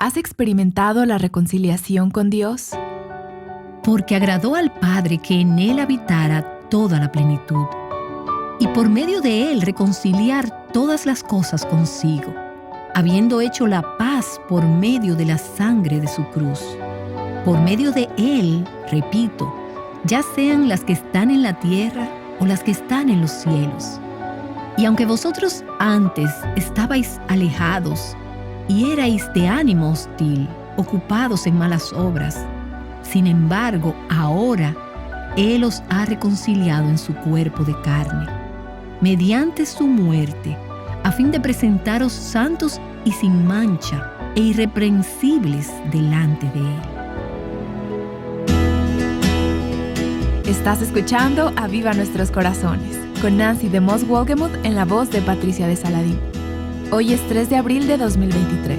¿Has experimentado la reconciliación con Dios? Porque agradó al Padre que en Él habitara toda la plenitud, y por medio de Él reconciliar todas las cosas consigo, habiendo hecho la paz por medio de la sangre de su cruz. Por medio de Él, repito, ya sean las que están en la tierra o las que están en los cielos. Y aunque vosotros antes estabais alejados y erais de ánimo hostil, ocupados en malas obras, sin embargo, ahora Él os ha reconciliado en su cuerpo de carne, mediante su muerte, a fin de presentaros santos y sin mancha e irreprensibles delante de Él. Estás escuchando Aviva Nuestros Corazones, con Nancy de Moss Wolgemuth en la voz de Patricia de Saladín. Hoy es 3 de abril de 2023.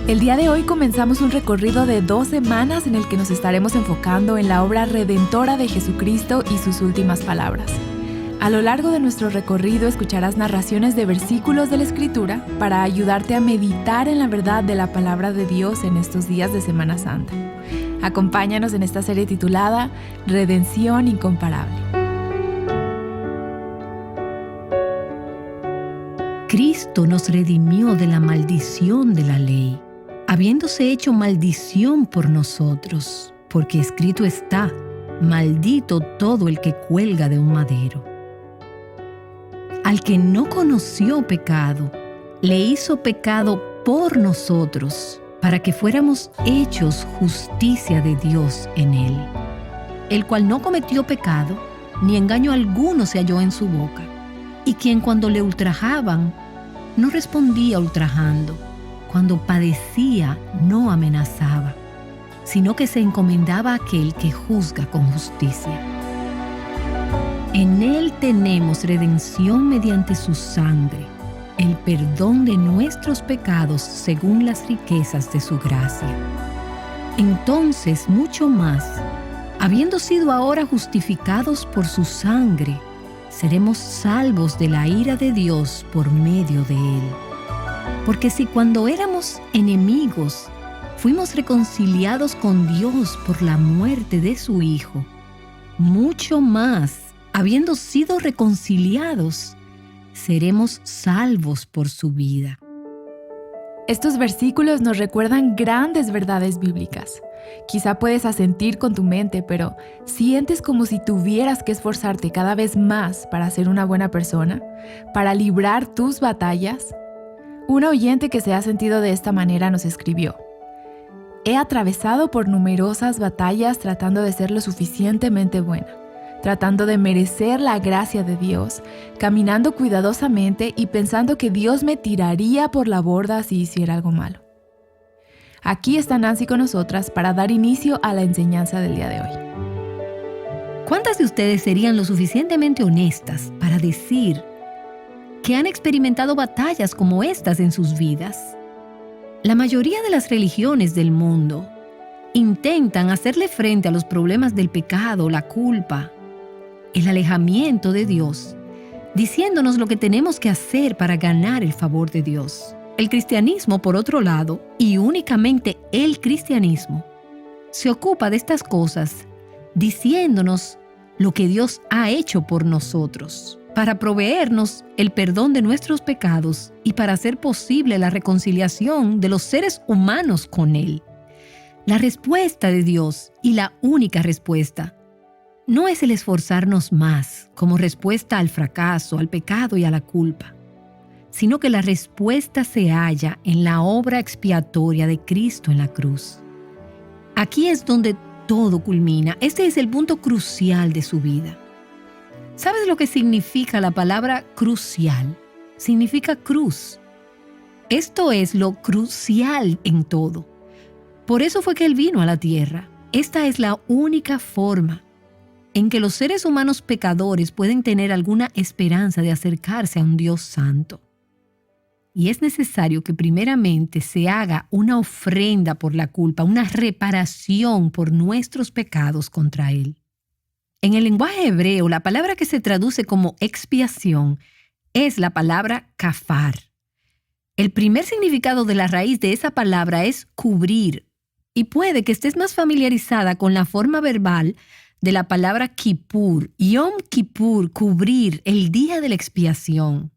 El día de hoy comenzamos un recorrido de 2 semanas en el que nos estaremos enfocando en la obra redentora de Jesucristo y sus últimas palabras. A lo largo de nuestro recorrido escucharás narraciones de versículos de la Escritura para ayudarte a meditar en la verdad de la palabra de Dios en estos días de Semana Santa. Acompáñanos en esta serie titulada Redención Incomparable. Cristo nos redimió de la maldición de la ley, habiéndose hecho maldición por nosotros, porque escrito está: maldito todo el que cuelga de un madero. Al que no conoció pecado, le hizo pecado por nosotros, para que fuéramos hechos justicia de Dios en él, el cual no cometió pecado, ni engaño alguno se halló en su boca, y quien cuando le ultrajaban, no respondía ultrajando, cuando padecía no amenazaba, sino que se encomendaba a aquel que juzga con justicia. En Él tenemos redención mediante su sangre, el perdón de nuestros pecados según las riquezas de su gracia. Entonces, mucho más, habiendo sido ahora justificados por su sangre, seremos salvos de la ira de Dios por medio de Él. Porque si cuando éramos enemigos, fuimos reconciliados con Dios por la muerte de su Hijo, mucho más, habiendo sido reconciliados, seremos salvos por su vida. Estos versículos nos recuerdan grandes verdades bíblicas. Quizá puedes asentir con tu mente, pero ¿sientes como si tuvieras que esforzarte cada vez más para ser una buena persona? ¿Para librar tus batallas? Una oyente que se ha sentido de esta manera nos escribió: he atravesado por numerosas batallas tratando de ser lo suficientemente buena, tratando de merecer la gracia de Dios, caminando cuidadosamente y pensando que Dios me tiraría por la borda si hiciera algo malo. Aquí está Nancy con nosotras para dar inicio a la enseñanza del día de hoy. ¿Cuántas de ustedes serían lo suficientemente honestas para decir que han experimentado batallas como estas en sus vidas? La mayoría de las religiones del mundo intentan hacerle frente a los problemas del pecado, la culpa, el alejamiento de Dios, diciéndonos lo que tenemos que hacer para ganar el favor de Dios. El cristianismo, por otro lado, y únicamente el cristianismo, se ocupa de estas cosas diciéndonos lo que Dios ha hecho por nosotros, para proveernos el perdón de nuestros pecados y para hacer posible la reconciliación de los seres humanos con Él. La respuesta de Dios, y la única respuesta, no es el esforzarnos más como respuesta al fracaso, al pecado y a la culpa, sino que la respuesta se halla en la obra expiatoria de Cristo en la cruz. Aquí es donde todo culmina. Este es el punto crucial de su vida. ¿Sabes lo que significa la palabra crucial? Significa cruz. Esto es lo crucial en todo. Por eso fue que Él vino a la tierra. Esta es la única forma en que los seres humanos pecadores pueden tener alguna esperanza de acercarse a un Dios santo. Y es necesario que primeramente se haga una ofrenda por la culpa, una reparación por nuestros pecados contra Él. En el lenguaje hebreo, la palabra que se traduce como expiación es la palabra kafar. El primer significado de la raíz de esa palabra es cubrir, y puede que estés más familiarizada con la forma verbal de la palabra kippur, Yom Kippur, cubrir, el día de la expiación.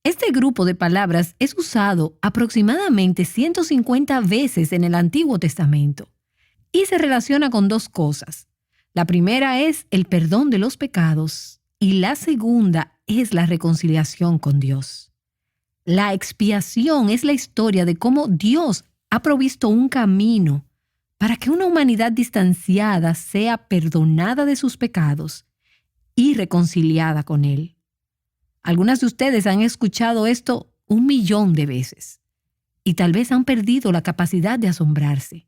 Este grupo de palabras es usado aproximadamente 150 veces en el Antiguo Testamento y se relaciona con dos cosas. La primera es el perdón de los pecados y la segunda es la reconciliación con Dios. La expiación es la historia de cómo Dios ha provisto un camino para que una humanidad distanciada sea perdonada de sus pecados y reconciliada con Él. Algunas de ustedes han escuchado esto 1,000,000 de veces y tal vez han perdido la capacidad de asombrarse.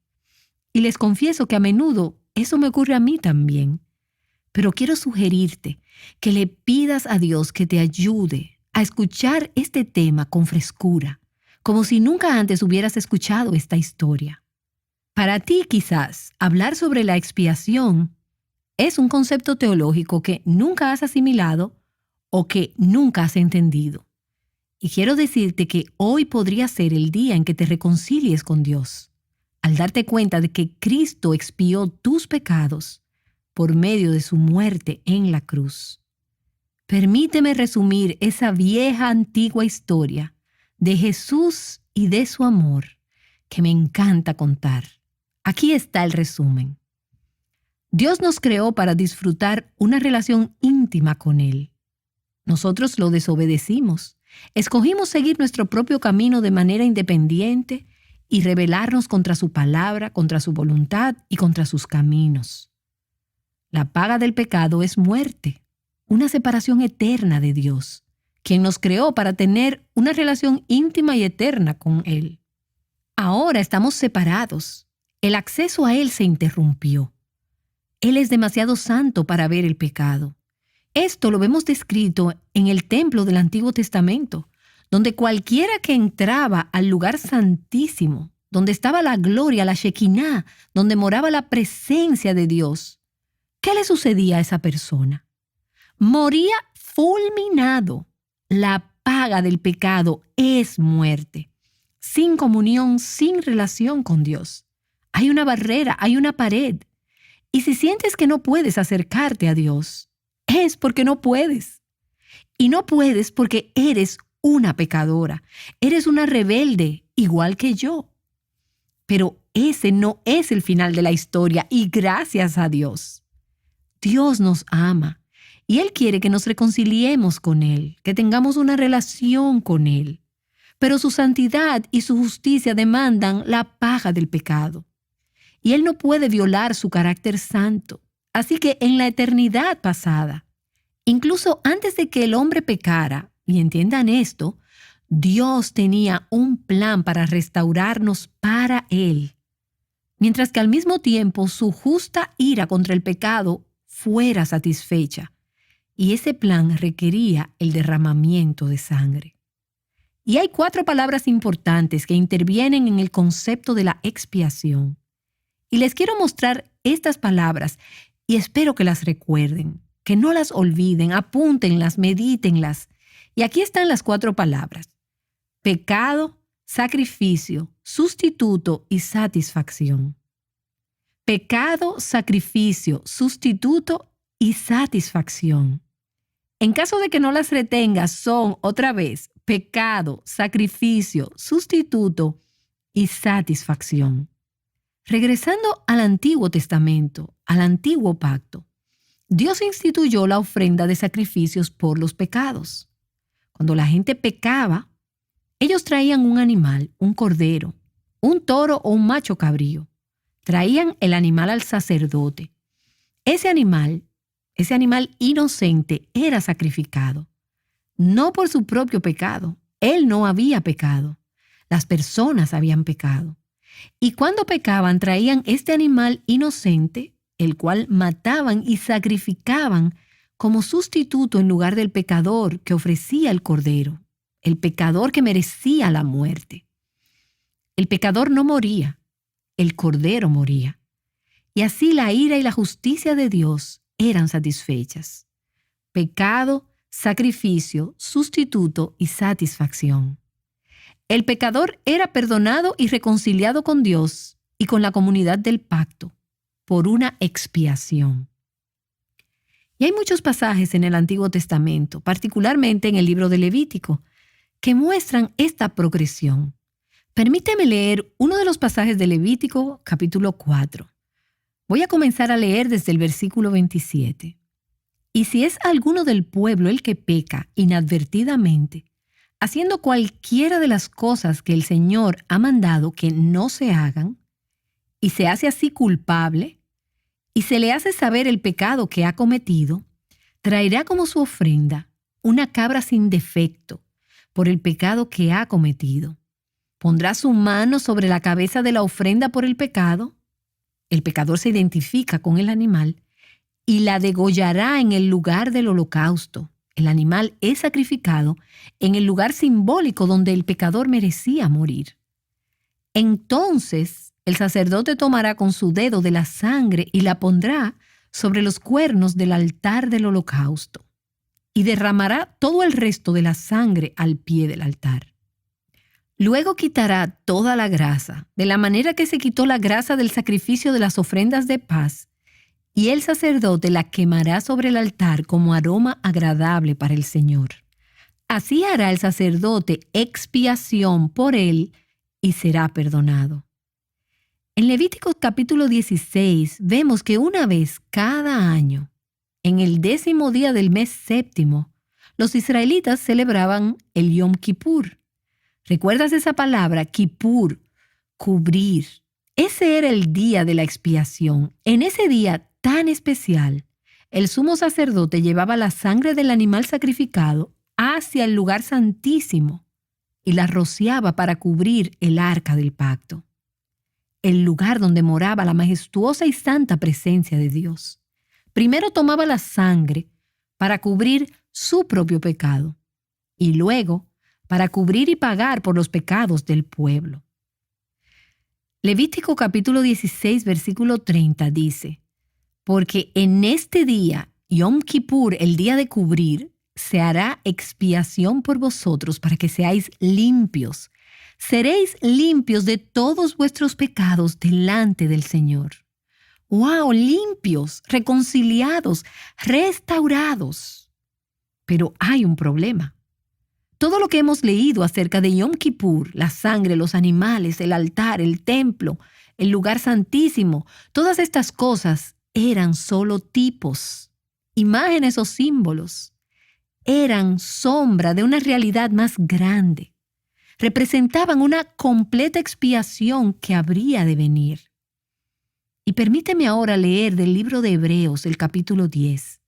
Y les confieso que a menudo eso me ocurre a mí también. Pero quiero sugerirte que le pidas a Dios que te ayude a escuchar este tema con frescura, como si nunca antes hubieras escuchado esta historia. Para ti, quizás, hablar sobre la expiación es un concepto teológico que nunca has asimilado o que nunca has entendido. Y quiero decirte que hoy podría ser el día en que te reconcilies con Dios, al darte cuenta de que Cristo expió tus pecados por medio de su muerte en la cruz. Permíteme resumir esa vieja antigua historia de Jesús y de su amor que me encanta contar. Aquí está el resumen. Dios nos creó para disfrutar una relación íntima con Él. Nosotros lo desobedecimos. Escogimos seguir nuestro propio camino de manera independiente y rebelarnos contra su palabra, contra su voluntad y contra sus caminos. La paga del pecado es muerte, una separación eterna de Dios, quien nos creó para tener una relación íntima y eterna con Él. Ahora estamos separados. El acceso a Él se interrumpió. Él es demasiado santo para ver el pecado. Esto lo vemos descrito en el templo del Antiguo Testamento, donde cualquiera que entraba al lugar santísimo, donde estaba la gloria, la Shekinah, donde moraba la presencia de Dios, ¿qué le sucedía a esa persona? Moría fulminado. La paga del pecado es muerte, sin comunión, sin relación con Dios. Hay una barrera, hay una pared. Y si sientes que no puedes acercarte a Dios, es porque no puedes. Y no puedes porque eres una pecadora. Eres una rebelde, igual que yo. Pero ese no es el final de la historia y gracias a Dios. Dios nos ama y Él quiere que nos reconciliemos con Él, que tengamos una relación con Él. Pero su santidad y su justicia demandan la paga del pecado. Y Él no puede violar su carácter santo. Así que en la eternidad pasada, incluso antes de que el hombre pecara, y entiendan esto, Dios tenía un plan para restaurarnos para Él, mientras que al mismo tiempo su justa ira contra el pecado fuera satisfecha, y ese plan requería el derramamiento de sangre. Y hay 4 palabras importantes que intervienen en el concepto de la expiación. Y les quiero mostrar estas palabras y espero que las recuerden, que no las olviden, apúntenlas, medítenlas. Y aquí están las 4 palabras: pecado, sacrificio, sustituto y satisfacción. Pecado, sacrificio, sustituto y satisfacción. En caso de que no las retengas, son otra vez pecado, sacrificio, sustituto y satisfacción. Regresando al Antiguo Testamento, al Antiguo Pacto, Dios instituyó la ofrenda de sacrificios por los pecados. Cuando la gente pecaba, ellos traían un animal, un cordero, un toro o un macho cabrío. Traían el animal al sacerdote. Ese animal inocente era sacrificado. No por su propio pecado. Él no había pecado. Las personas habían pecado. Y cuando pecaban, traían este animal inocente, el cual mataban y sacrificaban como sustituto en lugar del pecador que ofrecía el cordero, el pecador que merecía la muerte. El pecador no moría, el cordero moría. Y así la ira y la justicia de Dios eran satisfechas. Pecado, sacrificio, sustituto y satisfacción. El pecador era perdonado y reconciliado con Dios y con la comunidad del pacto por una expiación. Y hay muchos pasajes en el Antiguo Testamento, particularmente en el libro de Levítico, que muestran esta progresión. Permíteme leer uno de los pasajes de Levítico, capítulo 4. Voy a comenzar a leer desde el versículo 27. Y si es alguno del pueblo el que peca inadvertidamente, haciendo cualquiera de las cosas que el Señor ha mandado que no se hagan, y se hace así culpable, y se le hace saber el pecado que ha cometido, traerá como su ofrenda una cabra sin defecto por el pecado que ha cometido. Pondrá su mano sobre la cabeza de la ofrenda por el pecado. El pecador se identifica con el animal y la degollará en el lugar del holocausto. El animal es sacrificado en el lugar simbólico donde el pecador merecía morir. Entonces el sacerdote tomará con su dedo de la sangre y la pondrá sobre los cuernos del altar del holocausto y derramará todo el resto de la sangre al pie del altar. Luego quitará toda la grasa, de la manera que se quitó la grasa del sacrificio de las ofrendas de paz, y el sacerdote la quemará sobre el altar como aroma agradable para el Señor. Así hará el sacerdote expiación por él y será perdonado. En Levítico capítulo 16 vemos que una vez cada año, en el 10º día del mes séptimo, los israelitas celebraban el Yom Kippur. ¿Recuerdas esa palabra, Kippur? Cubrir. Ese era el día de la expiación. En ese día tan especial, el sumo sacerdote llevaba la sangre del animal sacrificado hacia el lugar santísimo y la rociaba para cubrir el arca del pacto, el lugar donde moraba la majestuosa y santa presencia de Dios. Primero tomaba la sangre para cubrir su propio pecado y luego para cubrir y pagar por los pecados del pueblo. Levítico capítulo 16, versículo 30 dice: porque en este día, Yom Kippur, el día de cubrir, se hará expiación por vosotros para que seáis limpios. Seréis limpios de todos vuestros pecados delante del Señor. ¡Wow! Limpios, reconciliados, restaurados. Pero hay un problema. Todo lo que hemos leído acerca de Yom Kippur, la sangre, los animales, el altar, el templo, el lugar santísimo, todas estas cosas eran solo tipos, imágenes o símbolos. Eran sombra de una realidad más grande. Representaban una completa expiación que habría de venir. Y permíteme ahora leer del libro de Hebreos, el capítulo 10.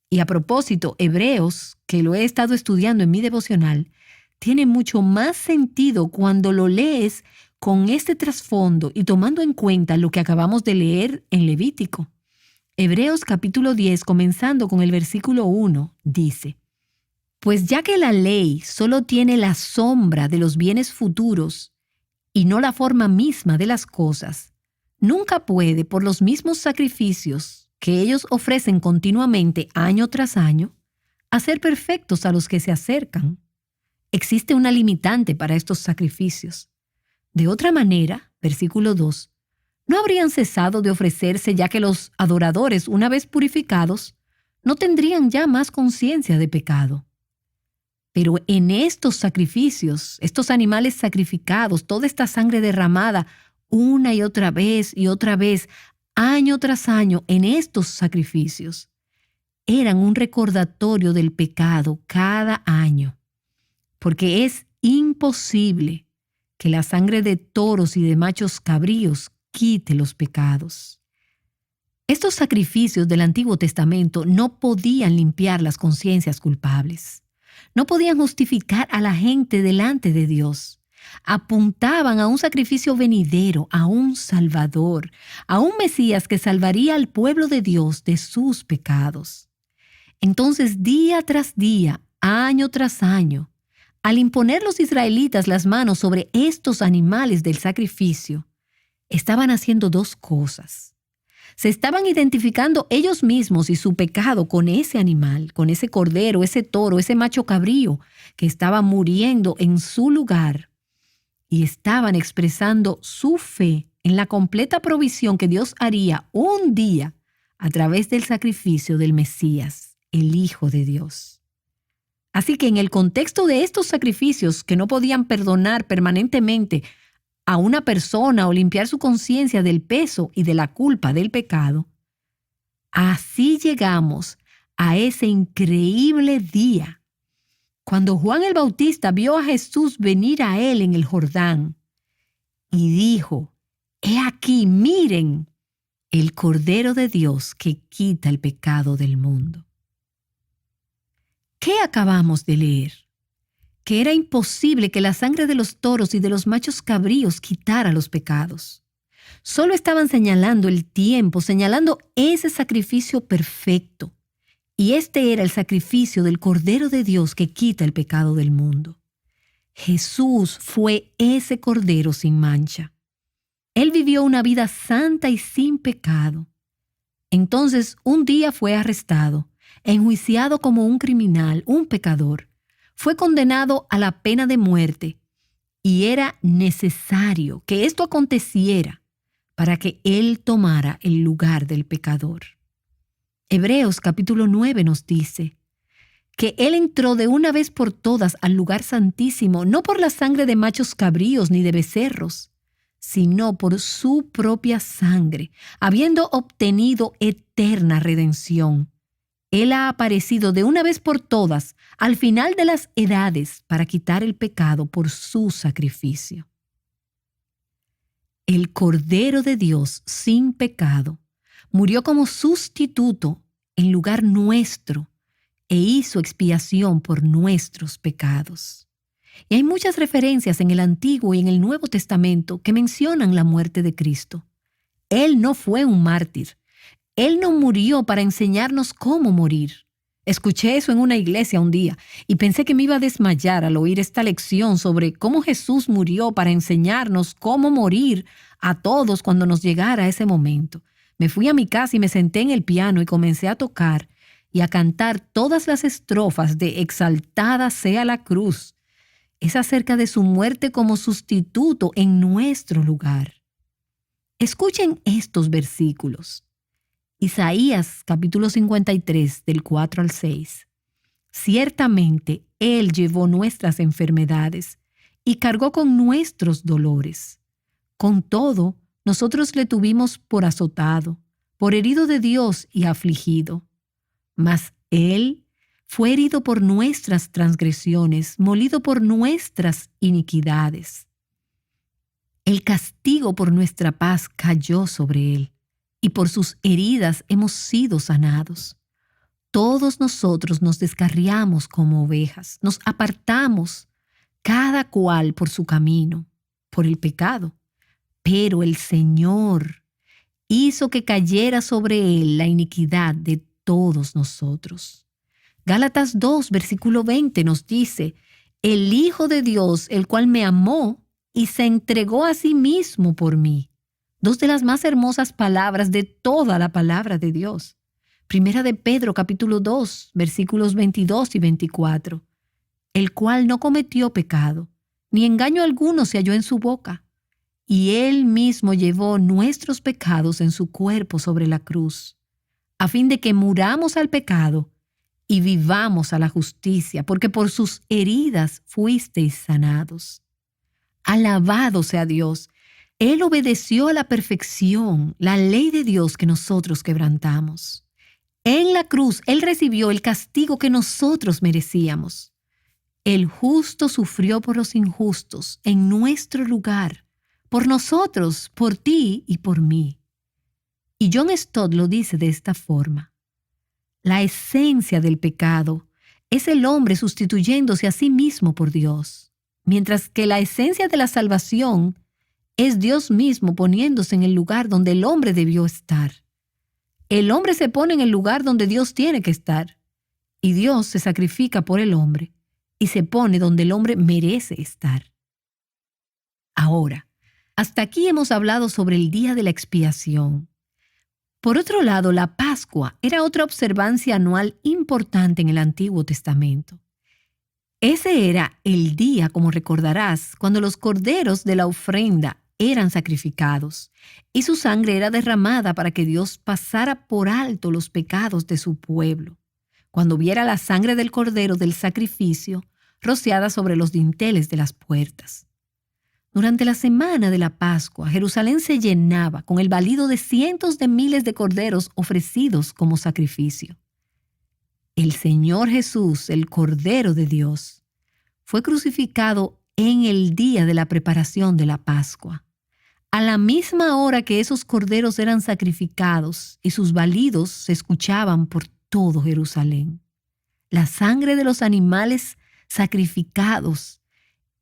Y a propósito, Hebreos, que lo he estado estudiando en mi devocional, tiene mucho más sentido cuando lo lees con este trasfondo y tomando en cuenta lo que acabamos de leer en Levítico. Hebreos capítulo 10, comenzando con el versículo 1, dice: pues ya que la ley solo tiene la sombra de los bienes futuros y no la forma misma de las cosas, nunca puede, por los mismos sacrificios que ellos ofrecen continuamente año tras año, hacer perfectos a los que se acercan. Existe una limitante para estos sacrificios. De otra manera, versículo 2, no habrían cesado de ofrecerse, ya que los adoradores, una vez purificados, no tendrían ya más conciencia de pecado. Pero en estos sacrificios, estos animales sacrificados, toda esta sangre derramada una y otra vez, año tras año, en estos sacrificios, eran un recordatorio del pecado cada año. Porque es imposible que la sangre de toros y de machos cabríos quite los pecados. Estos sacrificios del Antiguo Testamento no podían limpiar las conciencias culpables. No podían justificar a la gente delante de Dios. Apuntaban a un sacrificio venidero, a un Salvador, a un Mesías que salvaría al pueblo de Dios de sus pecados. Entonces, día tras día, año tras año, al imponer los israelitas las manos sobre estos animales del sacrificio, estaban haciendo dos cosas. Se estaban identificando ellos mismos y su pecado con ese animal, con ese cordero, ese toro, ese macho cabrío que estaba muriendo en su lugar. Y estaban expresando su fe en la completa provisión que Dios haría un día a través del sacrificio del Mesías, el Hijo de Dios. Así que en el contexto de estos sacrificios que no podían perdonar permanentemente a una persona o limpiar su conciencia del peso y de la culpa del pecado, así llegamos a ese increíble día cuando Juan el Bautista vio a Jesús venir a él en el Jordán y dijo: «He aquí, miren, el Cordero de Dios que quita el pecado del mundo». ¿Qué acabamos de leer? Que era imposible que la sangre de los toros y de los machos cabríos quitara los pecados. Solo estaban señalando el tiempo, señalando ese sacrificio perfecto. Y este era el sacrificio del Cordero de Dios que quita el pecado del mundo. Jesús fue ese Cordero sin mancha. Él vivió una vida santa y sin pecado. Entonces, un día fue arrestado, enjuiciado como un criminal, un pecador. Fue condenado a la pena de muerte y era necesario que esto aconteciera para que Él tomara el lugar del pecador. Hebreos capítulo 9 nos dice que Él entró de una vez por todas al lugar santísimo, no por la sangre de machos cabríos ni de becerros, sino por su propia sangre, habiendo obtenido eterna redención. Él ha aparecido de una vez por todas al final de las edades para quitar el pecado por su sacrificio. El Cordero de Dios sin pecado murió como sustituto en lugar nuestro e hizo expiación por nuestros pecados. Y hay muchas referencias en el Antiguo y en el Nuevo Testamento que mencionan la muerte de Cristo. Él no fue un mártir. Él no murió para enseñarnos cómo morir. Escuché eso en una iglesia un día y pensé que me iba a desmayar al oír esta lección sobre cómo Jesús murió para enseñarnos cómo morir a todos cuando nos llegara ese momento. Me fui a mi casa y me senté en el piano y comencé a tocar y a cantar todas las estrofas de Exaltada sea la cruz. Es acerca de su muerte como sustituto en nuestro lugar. Escuchen estos versículos. Isaías capítulo 53 del 4 al 6. Ciertamente Él llevó nuestras enfermedades y cargó con nuestros dolores. Con todo, nosotros le tuvimos por azotado, por herido de Dios y afligido. Mas Él fue herido por nuestras transgresiones, molido por nuestras iniquidades. El castigo por nuestra paz cayó sobre Él, y por sus heridas hemos sido sanados. Todos nosotros nos descarriamos como ovejas, nos apartamos, cada cual por su camino, por el pecado. Pero el Señor hizo que cayera sobre Él la iniquidad de todos nosotros. Gálatas 2, versículo 20 nos dice: el Hijo de Dios, el cual me amó y se entregó a sí mismo por mí. Dos de las más hermosas palabras de toda la palabra de Dios. Primera de Pedro, capítulo 2, versículos 22 y 24. El cual no cometió pecado, ni engaño alguno se halló en su boca. Y Él mismo llevó nuestros pecados en su cuerpo sobre la cruz, a fin de que muramos al pecado y vivamos a la justicia, porque por sus heridas fuisteis sanados. Alabado sea Dios. Él obedeció a la perfección la ley de Dios que nosotros quebrantamos. En la cruz, Él recibió el castigo que nosotros merecíamos. El justo sufrió por los injustos en nuestro lugar, por nosotros, por ti y por mí. Y John Stott lo dice de esta forma: la esencia del pecado es el hombre sustituyéndose a sí mismo por Dios, mientras que la esencia de la salvación es Dios mismo poniéndose en el lugar donde el hombre debió estar. El hombre se pone en el lugar donde Dios tiene que estar, y Dios se sacrifica por el hombre y se pone donde el hombre merece estar. Ahora, hasta aquí hemos hablado sobre el día de la expiación. Por otro lado, la Pascua era otra observancia anual importante en el Antiguo Testamento. Ese era el día, como recordarás, cuando los corderos de la ofrenda eran sacrificados y su sangre era derramada para que Dios pasara por alto los pecados de su pueblo. Cuando viera la sangre del cordero del sacrificio rociada sobre los dinteles de las puertas. Durante la semana de la Pascua, Jerusalén se llenaba con el balido de cientos de miles de corderos ofrecidos como sacrificio. El Señor Jesús, el Cordero de Dios, fue crucificado en el día de la preparación de la Pascua. A la misma hora que esos corderos eran sacrificados y sus balidos se escuchaban por todo Jerusalén. La sangre de los animales sacrificados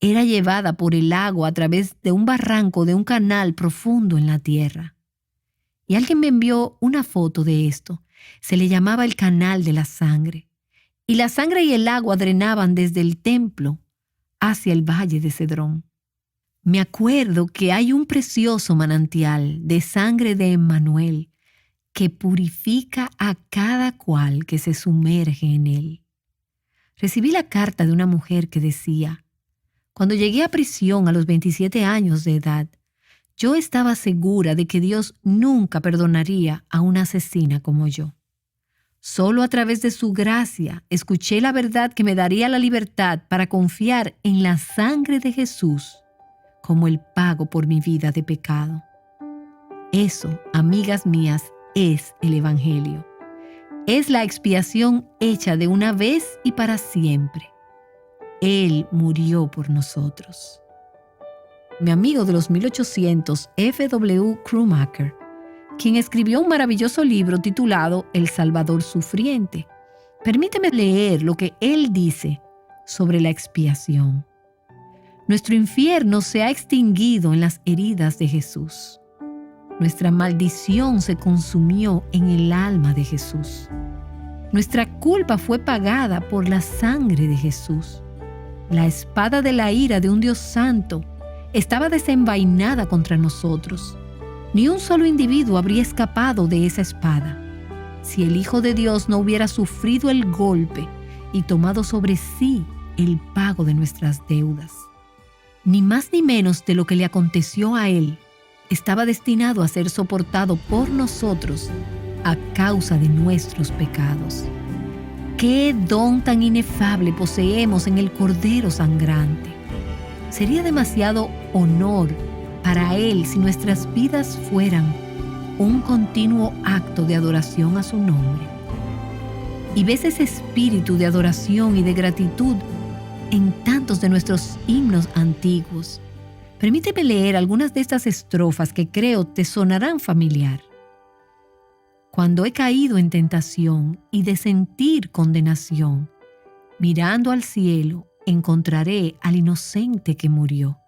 era llevada por el agua a través de un barranco de un canal profundo en la tierra. Y alguien me envió una foto de esto. Se le llamaba el canal de la sangre. Y la sangre y el agua drenaban desde el templo hacia el valle de Cedrón. Me acuerdo que hay un precioso manantial de sangre de Emmanuel que purifica a cada cual que se sumerge en él. Recibí la carta de una mujer que decía: cuando llegué a prisión a los 27 años de edad, yo estaba segura de que Dios nunca perdonaría a una asesina como yo. Solo a través de su gracia escuché la verdad que me daría la libertad para confiar en la sangre de Jesús como el pago por mi vida de pecado. Eso, amigas mías, es el Evangelio. Es la expiación hecha de una vez y para siempre. Él murió por nosotros. Mi amigo de los 1800, F.W. Krummacher, quien escribió un maravilloso libro titulado El Salvador Sufriente. Permíteme leer lo que él dice sobre la expiación. Nuestro infierno se ha extinguido en las heridas de Jesús. Nuestra maldición se consumió en el alma de Jesús. Nuestra culpa fue pagada por la sangre de Jesús. La espada de la ira de un Dios santo estaba desenvainada contra nosotros. Ni un solo individuo habría escapado de esa espada si el Hijo de Dios no hubiera sufrido el golpe y tomado sobre sí el pago de nuestras deudas. Ni más ni menos de lo que le aconteció a Él estaba destinado a ser soportado por nosotros a causa de nuestros pecados. ¡Qué don tan inefable poseemos en el Cordero sangrante! Sería demasiado honor para Él si nuestras vidas fueran un continuo acto de adoración a su nombre. Y ves ese espíritu de adoración y de gratitud en tantos de nuestros himnos antiguos. Permíteme leer algunas de estas estrofas que creo te sonarán familiar. Cuando he caído en tentación y de sentir condenación, mirando al cielo encontraré al inocente que murió.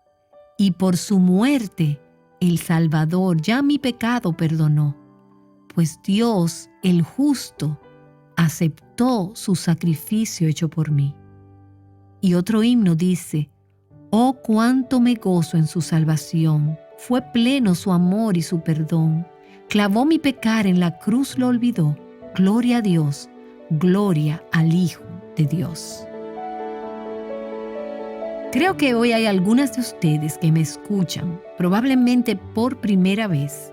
Y por su muerte el Salvador ya mi pecado perdonó, pues Dios, el justo, aceptó su sacrificio hecho por mí. Y otro himno dice: oh, cuánto me gozo en su salvación, fue pleno su amor y su perdón. Clavó mi pecar en la cruz, lo olvidó. Gloria a Dios, gloria al Hijo de Dios. Creo que hoy hay algunas de ustedes que me escuchan, probablemente por primera vez,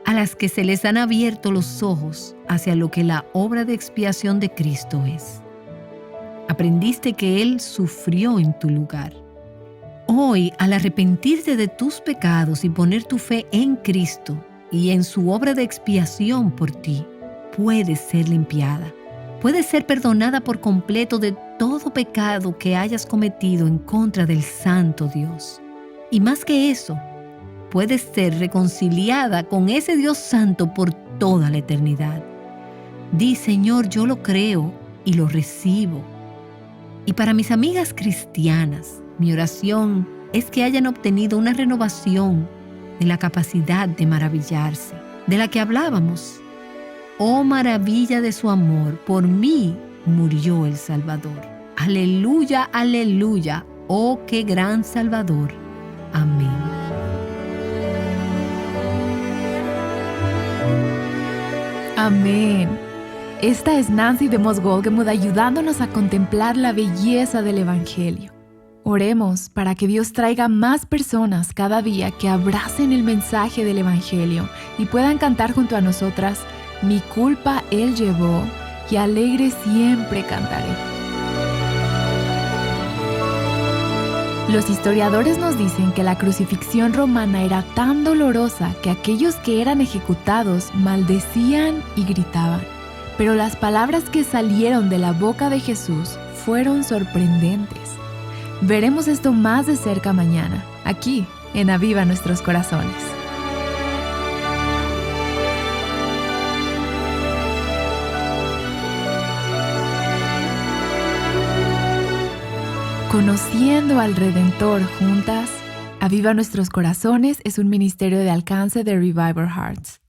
a las que se les han abierto los ojos hacia lo que la obra de expiación de Cristo es. Aprendiste que Él sufrió en tu lugar. Hoy, al arrepentirte de tus pecados y poner tu fe en Cristo y en su obra de expiación por ti, puedes ser limpiada. Puedes ser perdonada por completo de todo pecado que hayas cometido en contra del Santo Dios. Y más que eso, puedes ser reconciliada con ese Dios Santo por toda la eternidad. Di: Señor, yo lo creo y lo recibo. Y para mis amigas cristianas, mi oración es que hayan obtenido una renovación de la capacidad de maravillarse, de la que hablábamos. Oh, maravilla de su amor, por mí murió el Salvador. Aleluya, aleluya, oh, qué gran Salvador. Amén. Amén. Esta es Nancy de Moss Wolgemuth ayudándonos a contemplar la belleza del Evangelio. Oremos para que Dios traiga más personas cada día que abracen el mensaje del Evangelio y puedan cantar junto a nosotras, mi culpa Él llevó y alegre siempre cantaré. Los historiadores nos dicen que la crucifixión romana era tan dolorosa que aquellos que eran ejecutados maldecían y gritaban. Pero las palabras que salieron de la boca de Jesús fueron sorprendentes. Veremos esto más de cerca mañana, aquí en Aviva Nuestros Corazones. Conociendo al Redentor juntas, Aviva Nuestros Corazones es un ministerio de alcance de Revival Hearts.